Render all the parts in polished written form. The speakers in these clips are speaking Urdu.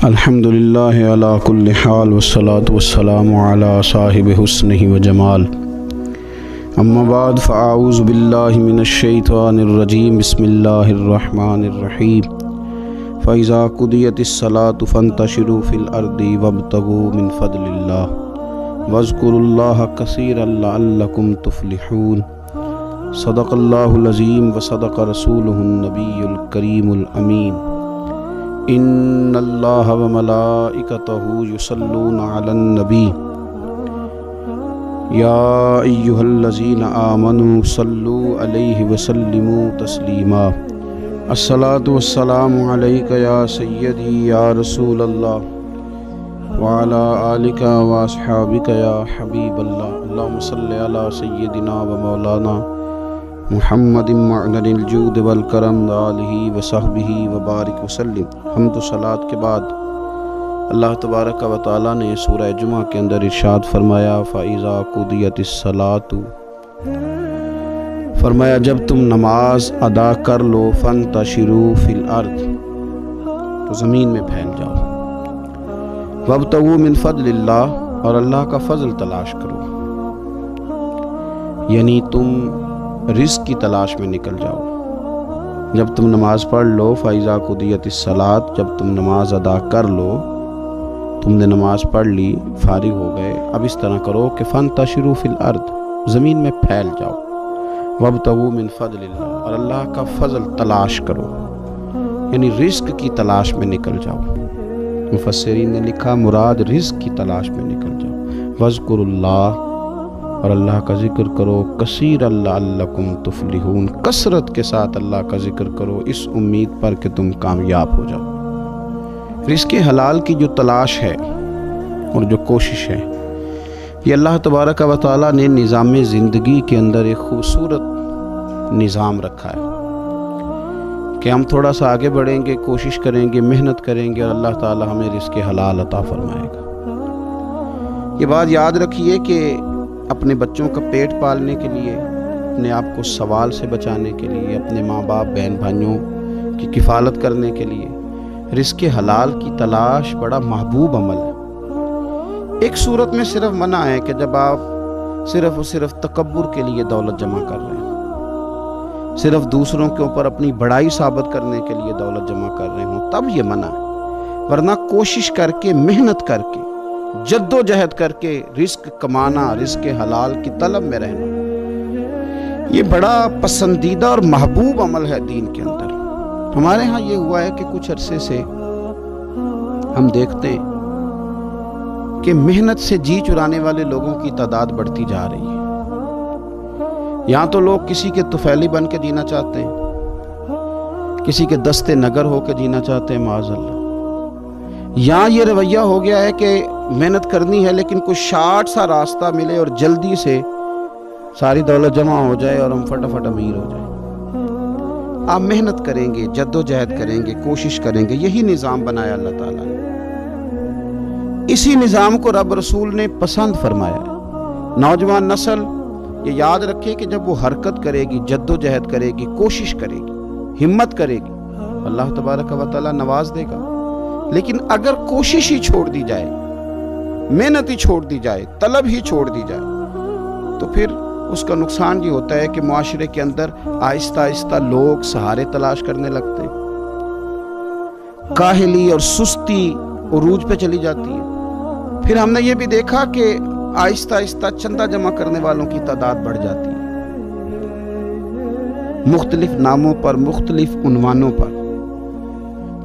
الحمدللہ علی کل حال والصلاة والسلام علی صاحب حسنہ و جمال اما بعد فاعوذ باللہ من الشیطان الرجیم بسم اللہ الرحمن الرحیم فاذا قضیت الصلاة فانتشروا فی الارض وابتغوا من فضل اللہ واذکروا اللہ کثیرا لعلکم تفلحون صدق اللہ العظیم وصدق رسولہ النبی الکریم الامین ان اللہ وملائکتہ یصلون علی النبی یا ایہا الذین آمنوا صلوا علیہ وسلموا تسلیما الصلاۃ والسلام علیک یا سیدی یا رسول اللہ وعلی آلک واصحابک یا حبیب اللہ اللہم صلی علی سیدنا و مولانا محمد معدن الجود والکرم آلہ وصحبہ وبارک وسلم۔ حمد و صلاۃ کے بعد اللہ تبارک و تعالیٰ نے سورہ جمعہ کے اندر ارشاد فرمایا فَإِذَا قُضِيَتِ الصَّلَاةُ، فرمایا جب تم نماز ادا کر لو فَانْتَشِرُوا فِي الْأَرْضِ، تو زمین میں پھیل جاؤ، وَابْتَغُوا مِنْ فَضْلِ اللَّهِ، اور اللہ کا فضل تلاش کرو، یعنی تم رزق کی تلاش میں نکل جاؤ۔ جب تم نماز پڑھ لو فَإِذَا قُضِيَتِ الصَّلَاةُ، جب تم نماز ادا کر لو، تم نے نماز پڑھ لی، فارغ ہو گئے، اب اس طرح کرو کہ فَانْتَشِرُوا فِي الْأَرْضِ، زمین میں پھیل جاؤ، وَابْتَغُوا مِنْ فَضْلِ اللَّهِ، اور اللہ کا فضل تلاش کرو، یعنی رزق کی تلاش میں نکل جاؤ۔ مفسرین نے لکھا مراد رزق کی تلاش میں نکل جاؤ۔ وَاذْكُرُوا اللَّهَ، اور اللہ کا ذکر کرو، کثیر لعلکم تفلحون، کثرت کے ساتھ اللہ کا ذکر کرو، اس امید پر کہ تم کامیاب ہو جاؤ۔ رزق حلال کی جو تلاش ہے اور جو کوشش ہے، یہ اللہ تبارک و تعالیٰ نے نظام زندگی کے اندر ایک خوبصورت نظام رکھا ہے کہ ہم تھوڑا سا آگے بڑھیں گے، کوشش کریں گے، محنت کریں گے، اور اللہ تعالیٰ ہمیں رزق حلال عطا فرمائے گا۔ یہ بات یاد رکھیے کہ اپنے بچوں کا پیٹ پالنے کے لیے، اپنے آپ کو سوال سے بچانے کے لیے، اپنے ماں باپ بہن بھائیوں کی کفالت کرنے کے لیے رزق حلال کی تلاش بڑا محبوب عمل ہے۔ ایک صورت میں صرف منع ہے کہ جب آپ صرف اور صرف تکبر کے لیے دولت جمع کر رہے ہیں، صرف دوسروں کے اوپر اپنی بڑائی ثابت کرنے کے لیے دولت جمع کر رہے ہوں، تب یہ منع ہے، ورنہ کوشش کر کے، محنت کر کے، جد و جہد کر کے رزق کمانا، رزق حلال کی طلب میں رہنا، یہ بڑا پسندیدہ اور محبوب عمل ہے دین کے اندر۔ ہمارے ہاں یہ ہوا ہے کہ کچھ عرصے سے ہم دیکھتے ہیں کہ محنت سے جی چرانے والے لوگوں کی تعداد بڑھتی جا رہی ہے۔ یہاں تو لوگ کسی کے طفیلی بن کے جینا چاہتے ہیں، کسی کے دستے نگر ہو کے جینا چاہتے ہیں، معاذ اللہ۔ یہاں یہ رویہ ہو گیا ہے کہ محنت کرنی ہے لیکن کوئی شارٹ سا راستہ ملے اور جلدی سے ساری دولت جمع ہو جائے اور ہم فٹافٹ امیر ہو جائیں۔ آپ محنت کریں گے، جد و جہد کریں گے، کوشش کریں گے، یہی نظام بنایا اللہ تعالیٰ نے۔ اسی نظام کو رب رسول نے پسند فرمایا ہے۔ نوجوان نسل یہ یاد رکھے کہ جب وہ حرکت کرے گی، جد و جہد کرے گی، کوشش کرے گی، ہمت کرے گی، اللہ تبارک و تعالیٰ نواز دے گا۔ لیکن اگر کوشش ہی چھوڑ دی جائے، محنت ہی چھوڑ دی جائے، طلب ہی چھوڑ دی جائے، تو پھر اس کا نقصان یہ ہوتا ہے کہ معاشرے کے اندر آہستہ آہستہ لوگ سہارے تلاش کرنے لگتے ہیں، کاہلی اور سستی عروج پہ چلی جاتی ہے۔ پھر ہم نے یہ بھی دیکھا کہ آہستہ آہستہ چندہ جمع کرنے والوں کی تعداد بڑھ جاتی ہے، مختلف ناموں پر، مختلف عنوانوں پر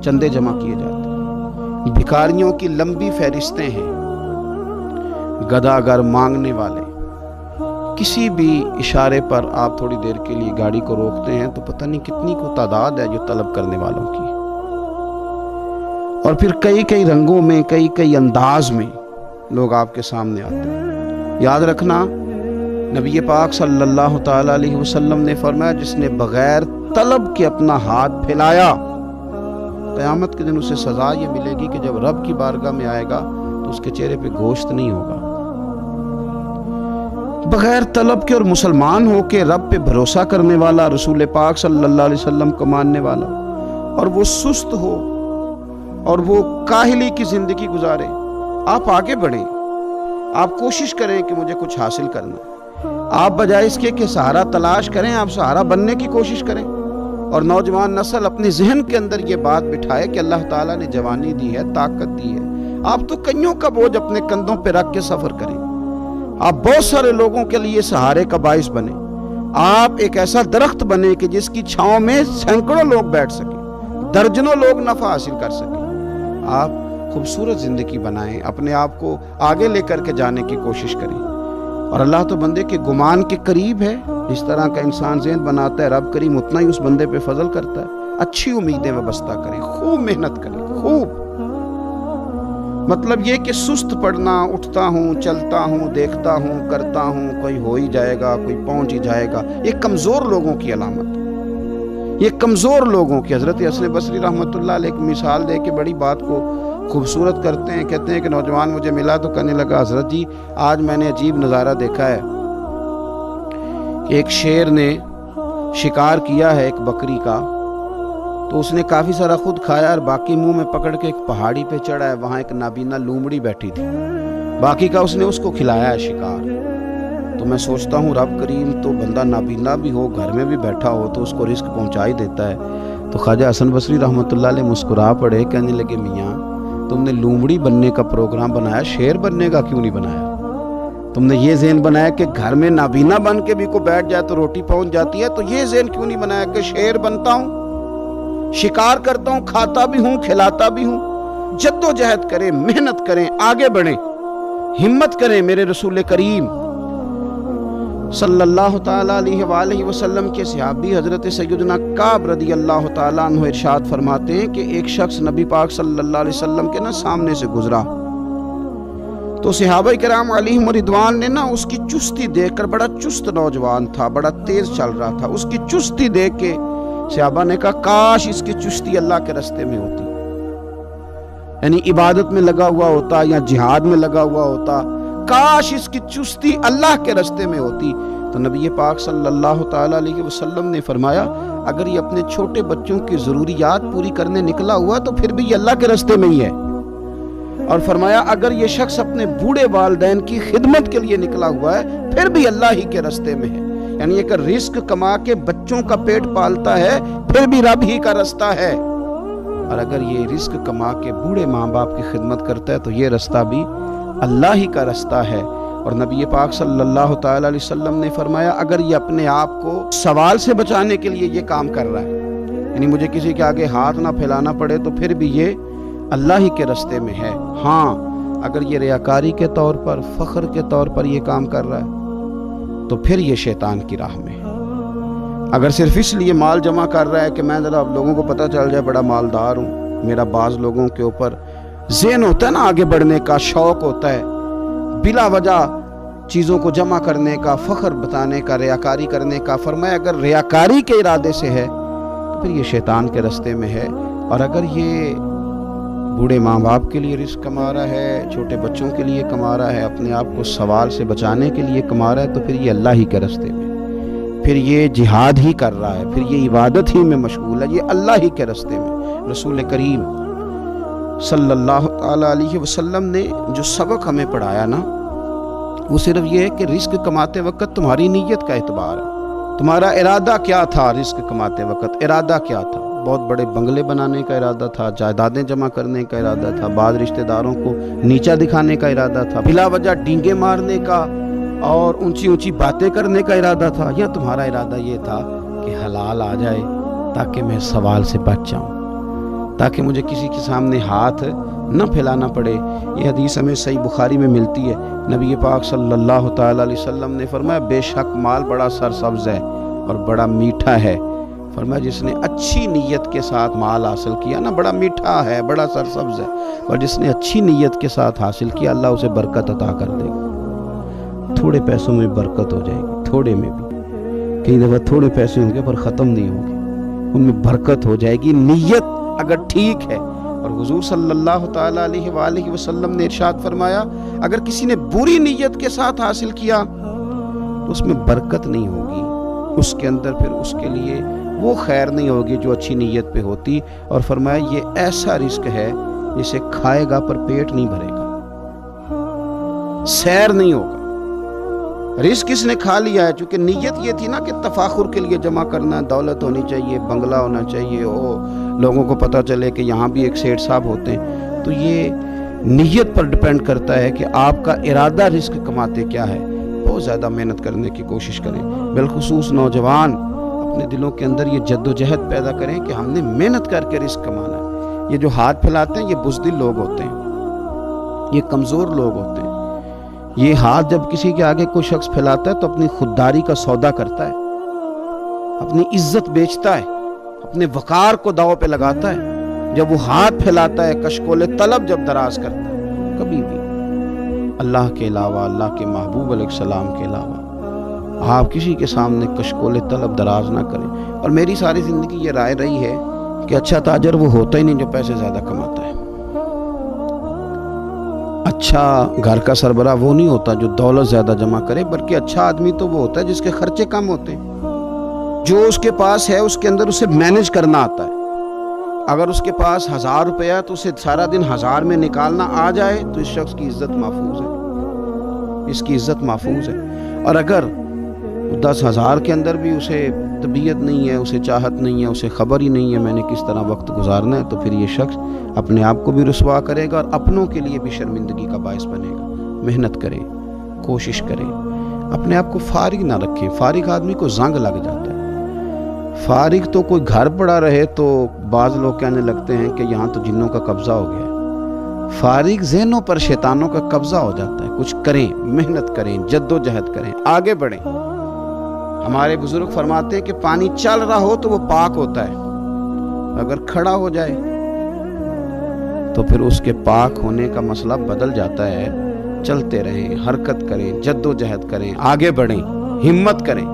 چندے جمع کیے جاتے ہیں۔ بھکاریوں کی لمبی فہرستیں ہیں، گداگر مانگنے والے، کسی بھی اشارے پر آپ تھوڑی دیر کے لیے گاڑی کو روکتے ہیں تو پتہ نہیں کتنی کو تعداد ہے جو طلب کرنے والوں کی، اور پھر کئی کئی رنگوں میں، کئی کئی انداز میں لوگ آپ کے سامنے آتے ہیں۔ یاد رکھنا نبی پاک صلی اللہ تعالیٰ علیہ وسلم نے فرمایا جس نے بغیر طلب کے اپنا ہاتھ پھیلایا، قیامت کے دن اسے سزا یہ ملے گی کہ جب رب کی بارگاہ میں آئے گا تو اس کے چہرے پہ گوشت نہیں ہوگا۔ بغیر طلب کے اور مسلمان ہو کے رب پہ بھروسہ کرنے والا، رسول پاک صلی اللہ علیہ وسلم کو ماننے والا، اور وہ سست ہو اور وہ کاہلی کی زندگی گزارے. آپ آگے بڑھیں, آپ کوشش کریں کہ مجھے کچھ حاصل کرنا. آپ بجائے اس کے کہ سہارا تلاش کریں, آپ سہارا بننے کی کوشش کریں. اور نوجوان نسل اپنے ذہن کے اندر یہ بات بٹھائے کہ اللہ تعالیٰ نے جوانی دی ہے, طاقت دی ہے. آپ تو کئیوں کا بوجھ اپنے کندھوں پہ رکھ کے سفر کریں. آپ بہت سارے لوگوں کے لیے سہارے کا باعث بنیں. آپ ایک ایسا درخت بنیں کہ جس کی چھاؤں میں سینکڑوں لوگ بیٹھ سکیں, درجنوں لوگ نفع حاصل کر سکیں. آپ خوبصورت زندگی بنائیں, اپنے آپ کو آگے لے کر کے جانے کی کوشش کریں. اور اللہ تو بندے کے گمان کے قریب ہے. جس طرح کا انسان ذہن بناتا ہے رب کریم اتنا ہی اس بندے پہ فضل کرتا ہے. اچھی امیدیں وابستہ کریں, خوب محنت کریں, خوب. مطلب یہ کہ سست پڑنا, اٹھتا ہوں, چلتا ہوں, دیکھتا ہوں, کرتا ہوں, کوئی ہو ہی جائے گا, کوئی پہنچ ہی جائے گا, یہ کمزور لوگوں کی علامت ہے. یہ کمزور لوگوں کی. حضرت حسن بصری رحمۃ اللہ علیہ ایک مثال دے کے بڑی بات کو خوبصورت کرتے ہیں. کہتے ہیں کہ نوجوان مجھے ملا تو کہنے لگا, حضرت جی آج میں نے عجیب نظارہ دیکھا ہے کہ ایک شیر نے شکار کیا ہے ایک بکری کا, تو اس نے کافی سارا خود کھایا اور باقی منہ میں پکڑ کے ایک پہاڑی پہ چڑھا ہے. وہاں ایک نابینا لومڑی بیٹھی تھی, باقی کا اس نے اس کو کھلایا ہے شکار. تو میں سوچتا ہوں رب کریم تو بندہ نابینا بھی ہو, گھر میں بھی بیٹھا ہو, تو اس کو رزق پہنچا ہی دیتا ہے. تو خواجہ حسن بصری رحمۃ اللہ علیہ مسکرا پڑے, کہنے لگے میاں تم نے لومڑی بننے کا پروگرام بنایا, شیر بننے کا کیوں نہیں بنایا؟ تم نے یہ ذہن بنایا کہ گھر میں نابینا بن کے بھی کو بیٹھ جائے تو روٹی پہنچ جاتی ہے, تو یہ ذہن کیوں نہیں بنایا کہ شیر بنتا ہوں, شکار کرتا ہوں, کھاتا بھی ہوں, کھلاتا بھی ہوں. جد و جہد کریں, محنت کریں, آگے بڑھیں, ہمت کریں. میرے رسول کریم صلی اللہ تعالیٰ علیہ وآلہ وسلم کے صحابی حضرت سیدنا کعب رضی اللہ تعالیٰ عنہ ارشاد فرماتے ہیں کہ ایک شخص نبی پاک صلی اللہ علیہ وسلم کے سامنے سے گزرا, تو صحابہ کرام علیہم رضوان نے اس کی چستی دیکھ کر, بڑا چست نوجوان تھا, بڑا تیز چل رہا تھا, اس کی چستی دیکھ کے صحابہ نے کہا کاش اس کی چستی اللہ کے راستے میں ہوتی, یعنی عبادت میں لگا ہوا ہوتا یا جہاد میں لگا ہوا ہوتا, کاش اس کی چستی اللہ کے راستے میں ہوتی. تو نبی پاک صلی اللہ تعالیٰ علیہ وسلم نے فرمایا اگر یہ اپنے چھوٹے بچوں کی ضروریات پوری کرنے نکلا ہوا تو پھر بھی یہ اللہ کے راستے میں ہی ہے. اور فرمایا اگر یہ شخص اپنے بوڑھے والدین کی خدمت کے لیے نکلا ہوا ہے پھر بھی اللہ ہی کے راستے میں ہے. یعنی ایک رزق کما کے بچوں کا پیٹ پالتا ہے پھر بھی رب ہی کا راستہ ہے, اور اگر یہ رزق کما کے بوڑھے ماں باپ کی خدمت کرتا ہے تو یہ راستہ بھی اللہ ہی کا راستہ ہے. اور نبی پاک صلی اللہ تعالیٰ علیہ وسلم نے فرمایا اگر یہ اپنے آپ کو سوال سے بچانے کے لیے یہ کام کر رہا ہے, یعنی مجھے کسی کے آگے ہاتھ نہ پھیلانا پڑے, تو پھر بھی یہ اللہ ہی کے راستے میں ہے. ہاں اگر یہ ریاکاری کے طور پر, فخر کے طور پر یہ کام کر رہا ہے تو پھر یہ شیطان کی راہ میں ہے. اگر صرف اس لیے مال جمع کر رہا ہے کہ میں ذرا لوگوں کو پتہ چل جائے بڑا مالدار ہوں, میرا بعض لوگوں کے اوپر ذہن ہوتا ہے آگے بڑھنے کا, شوق ہوتا ہے بلا وجہ چیزوں کو جمع کرنے کا, فخر بتانے کا, ریاکاری کرنے کا. فرمایا اگر ریاکاری کے ارادے سے ہے تو پھر یہ شیطان کے راستے میں ہے. اور اگر یہ بوڑھے ماں باپ کے لیے رزق کما رہا ہے, چھوٹے بچوں کے لیے کما رہا ہے, اپنے آپ کو سوال سے بچانے کے لیے کما رہا ہے, تو پھر یہ اللہ ہی کے راستے میں, پھر یہ جہاد ہی کر رہا ہے, پھر یہ عبادت ہی میں مشغول ہے, یہ اللہ ہی کے راستے میں. رسول کریم صلی اللہ تعالیٰ علیہ وسلم نے جو سبق ہمیں پڑھایا وہ صرف یہ ہے کہ رزق کماتے وقت تمہاری نیت کا اعتبار ہے. تمہارا ارادہ کیا تھا رزق کماتے وقت, ارادہ کیا تھا؟ بہت بڑے بنگلے بنانے کا ارادہ تھا, جائیدادیں جمع کرنے کا ارادہ تھا, بعض رشتہ داروں کو نیچا دکھانے کا ارادہ تھا, بلا وجہ ڈینگے مارنے کا اور اونچی اونچی باتیں کرنے کا ارادہ تھا, یا تمہارا ارادہ یہ تھا کہ حلال آ جائے تاکہ میں سوال سے بچ جاؤں, تاکہ مجھے کسی کے سامنے ہاتھ نہ پھیلانا پڑے. یہ حدیث ہمیں صحیح بخاری میں ملتی ہے. نبی پاک صلی اللہ تعالیٰ علیہ وسلم نے فرمایا بے شک مال بڑا سرسبز ہے اور بڑا میٹھا ہے. فرمایا جس نے اچھی نیت کے ساتھ مال حاصل کیا بڑا میٹھا ہے, بڑا سرسبز ہے, اور جس نے اچھی نیت کے ساتھ حاصل کیا اللہ اسے برکت عطا کر دے گا. تھوڑے پیسوں میں برکت ہو جائے گی, تھوڑے میں بھی. کئی دفعہ تھوڑے پیسے ہوں گے پر ختم نہیں ہوں گے, ان میں برکت ہو جائے گی نیت اگر ٹھیک ہے. اور حضور صلی اللہ تعالیٰ علیہ وآلہ وسلم نے ارشاد فرمایا اگر کسی نے بری نیت کے ساتھ حاصل کیا تو اس میں برکت نہیں ہوگی, اس کے اندر پھر اس کے لیے وہ خیر نہیں ہوگی جو اچھی نیت پہ ہوتی. اور فرمایا یہ ایسا رزق ہے جسے کھائے گا پر پیٹ نہیں بھرے گا، سیر نہیں ہوگا۔ رزق اس نے کھا لیا ہے، چونکہ نیت یہ تھی نا کہ تفاخر کے لیے جمع کرنا، دولت ہونی چاہیے، بنگلہ ہونا چاہیے، لوگوں کو پتہ چلے کہ یہاں بھی ایک سیٹھ صاحب ہوتے ہیں۔ تو یہ نیت پر ڈیپینڈ کرتا ہے کہ آپ کا ارادہ رزق کماتے کیا ہے۔ بہت زیادہ محنت کرنے کی کوشش کریں، بالخصوص نوجوان اپنے دلوں کے اندر یہ جد و جہد پیدا کریں کہ ہم نے محنت کر کے رزق کمانا ہے۔ یہ جو ہاتھ پھیلاتے ہیں یہ بزدل لوگ ہوتے ہیں، یہ کمزور لوگ ہوتے ہیں۔ یہ ہاتھ جب کسی کے آگے کوئی شخص پھیلاتا ہے تو اپنی خودداری کا سودا کرتا ہے، اپنی عزت بیچتا ہے، اپنے وقار کو داؤ پہ لگاتا ہے۔ جب وہ ہاتھ پھیلاتا ہے، کشکول طلب جب دراز کرتا ہے، کبھی بھی اللہ کے علاوہ، اللہ کے محبوب علیہ السلام کے علاوہ آپ کسی کے سامنے کشکول طلب دراز نہ کریں۔ اور میری ساری زندگی یہ رائے رہی ہے کہ اچھا تاجر وہ ہوتا ہی نہیں جو پیسے زیادہ کماتا ہے، اچھا گھر کا سربراہ وہ نہیں ہوتا جو دولت زیادہ جمع کرے، بلکہ اچھا آدمی تو وہ ہوتا ہے جس کے خرچے کم ہوتے ہیں، جو اس کے پاس ہے اس کے اندر اسے مینج کرنا آتا ہے۔ اگر اس کے پاس 1000 روپیہ تو اسے سارا دن 1000 میں نکالنا آ جائے تو اس شخص کی عزت محفوظ ہے، اس کی عزت محفوظ ہے۔ اور اگر 10,000 کے اندر بھی اسے طبیعت نہیں ہے، اسے چاہت نہیں ہے، اسے خبر ہی نہیں ہے میں نے کس طرح وقت گزارنا ہے، تو پھر یہ شخص اپنے آپ کو بھی رسوا کرے گا اور اپنوں کے لیے بھی شرمندگی کا باعث بنے گا۔ محنت کریں، کوشش کریں، اپنے آپ کو فارغ نہ رکھیں۔ فارغ آدمی کو زنگ لگ جاتا ہے۔ فارغ تو کوئی گھر پڑا رہے تو بعض لوگ کہنے لگتے ہیں کہ یہاں تو جنوں کا قبضہ ہو گیا ہے۔ فارغ ذہنوں پر شیطانوں کا قبضہ ہو جاتا ہے۔ کچھ کریں، محنت کریں، جد و جہد کریں، آگے بڑھیں۔ ہمارے بزرگ فرماتے ہیں کہ پانی چل رہا ہو تو وہ پاک ہوتا ہے، اگر کھڑا ہو جائے تو پھر اس کے پاک ہونے کا مسئلہ بدل جاتا ہے۔ چلتے رہیں، حرکت کریں، جد و جہد کریں، آگے بڑھیں، ہمت کریں۔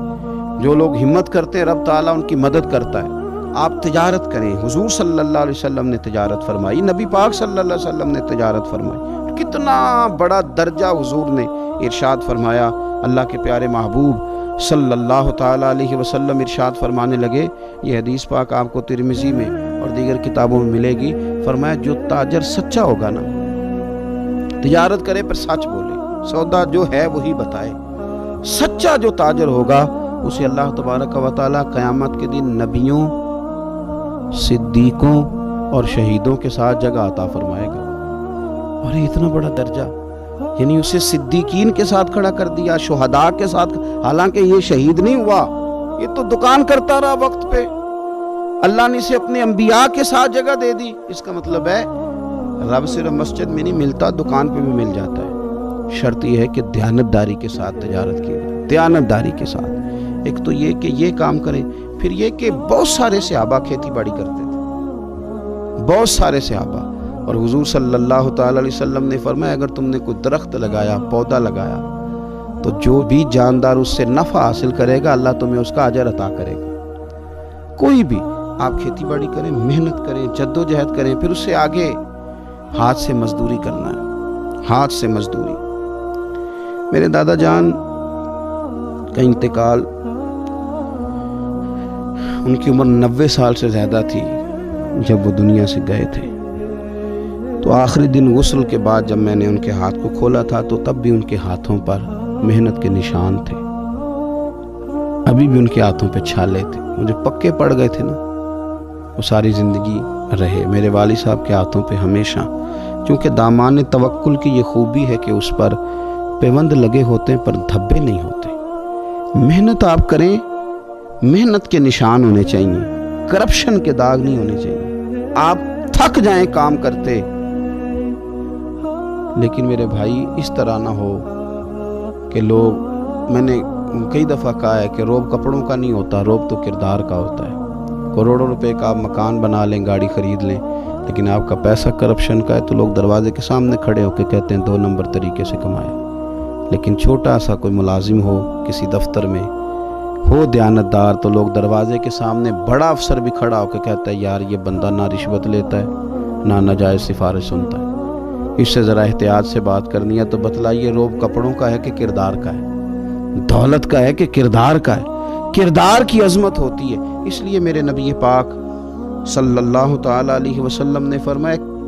جو لوگ ہمت کرتے ہیں رب تعالیٰ ان کی مدد کرتا ہے۔ آپ تجارت کریں، حضور صلی اللہ علیہ وسلم نے تجارت فرمائی، نبی پاک صلی اللہ علیہ وسلم نے تجارت فرمائی۔ کتنا بڑا درجہ حضور نے ارشاد فرمایا۔ اللہ کے پیارے محبوب صلی اللہ تعالیٰ علیہ وسلم ارشاد فرمانے لگے، یہ حدیث پاک آپ کو ترمذی میں اور دیگر کتابوں میں ملے گی۔ فرمایا جو تاجر سچا ہوگا نا، تجارت کرے پر سچ بولے، سودا جو ہے وہی بتائے، سچا جو تاجر ہوگا اسے اللہ تبارک و تعالیٰ قیامت کے دن نبیوں، صدیقوں اور شہیدوں کے ساتھ جگہ عطا فرمائے گا۔ اور یہ اتنا بڑا درجہ، یعنی اسے صدیقین کے ساتھ کھڑا کر دیا، شہداء کے ساتھ، حالانکہ یہ شہید نہیں ہوا، یہ تو دکان کرتا رہا وقت پہ، اللہ نے اسے اپنے انبیاء کے ساتھ جگہ دے دی۔ اس کا مطلب ہے رب صرف مسجد میں نہیں ملتا، دکان پہ بھی مل جاتا ہے۔ شرط یہ ہے کہ دیانتداری کے ساتھ تجارت کی جائے، دیانتداری کے ساتھ۔ ایک تو یہ کہ یہ کام کریں، پھر یہ کہ بہت سارے صحابہ کھیتی باڑی کرتے تھے، بہت سارے صحابہ۔ اور حضور صلی اللہ تعالیٰ علیہ وسلم نے فرمایا اگر تم نے کوئی درخت لگایا، پودا لگایا، تو جو بھی جاندار اس سے نفع حاصل کرے گا اللہ تمہیں اس کا اجر عطا کرے گا۔ کوئی بھی آپ کھیتی باڑی کریں، محنت کریں، جد و جہد کریں، پھر اس سے آگے ہاتھ سے مزدوری کرنا ہے، ہاتھ سے مزدوری۔ میرے دادا جان کا انتقال، ان کی عمر 90 سال سے زیادہ تھی جب وہ دنیا سے گئے تھے۔ تو آخری دن غسل کے بعد جب میں نے ان کے ہاتھ کو کھولا تھا تو تب بھی ان کے ہاتھوں پر محنت کے نشان تھے، ابھی بھی ان کے ہاتھوں پہ چھالے تھے، مجھے پکے پڑ گئے تھے نا، وہ ساری زندگی رہے میرے والد صاحب کے ہاتھوں پہ ہمیشہ۔ چونکہ دامان توکل کی یہ خوبی ہے کہ اس پر پیوند لگے ہوتے ہیں پر دھبے نہیں ہوتے۔ محنت آپ کریں، محنت کے نشان ہونے چاہیے، کرپشن کے داغ نہیں ہونے چاہیے۔ آپ تھک جائیں کام کرتے، لیکن میرے بھائی اس طرح نہ ہو کہ لوگ، میں نے کئی دفعہ کہا ہے کہ روب کپڑوں کا نہیں ہوتا، روب تو کردار کا ہوتا ہے۔ کروڑوں روپے کا آپ مکان بنا لیں، گاڑی خرید لیں، لیکن آپ کا پیسہ کرپشن کا ہے تو لوگ دروازے کے سامنے کھڑے ہو کے کہتے ہیں 2 نمبر طریقے سے کمائے۔ لیکن چھوٹا سا کوئی ملازم ہو کسی دفتر میں، ہو دیانتدار، تو لوگ دروازے کے سامنے بڑا افسر بھی کھڑا ہو کے کہتا ہے یار یہ بندہ نہ رشوت لیتا ہے نہ ناجائز سفارش سنتا ہے، اس سے ذرا احتیاط سے بات کرنی ہے۔ تو بتلائیے روب کپڑوں کا ہے کہ کردار کا ہے، دولت کا ہے کہ کردار کا ہے؟ کردار کی عظمت ہوتی ہے۔ اس لیے میرے نبی پاک صلی اللہ تعالیٰ علیہ وسلم نے فرمایا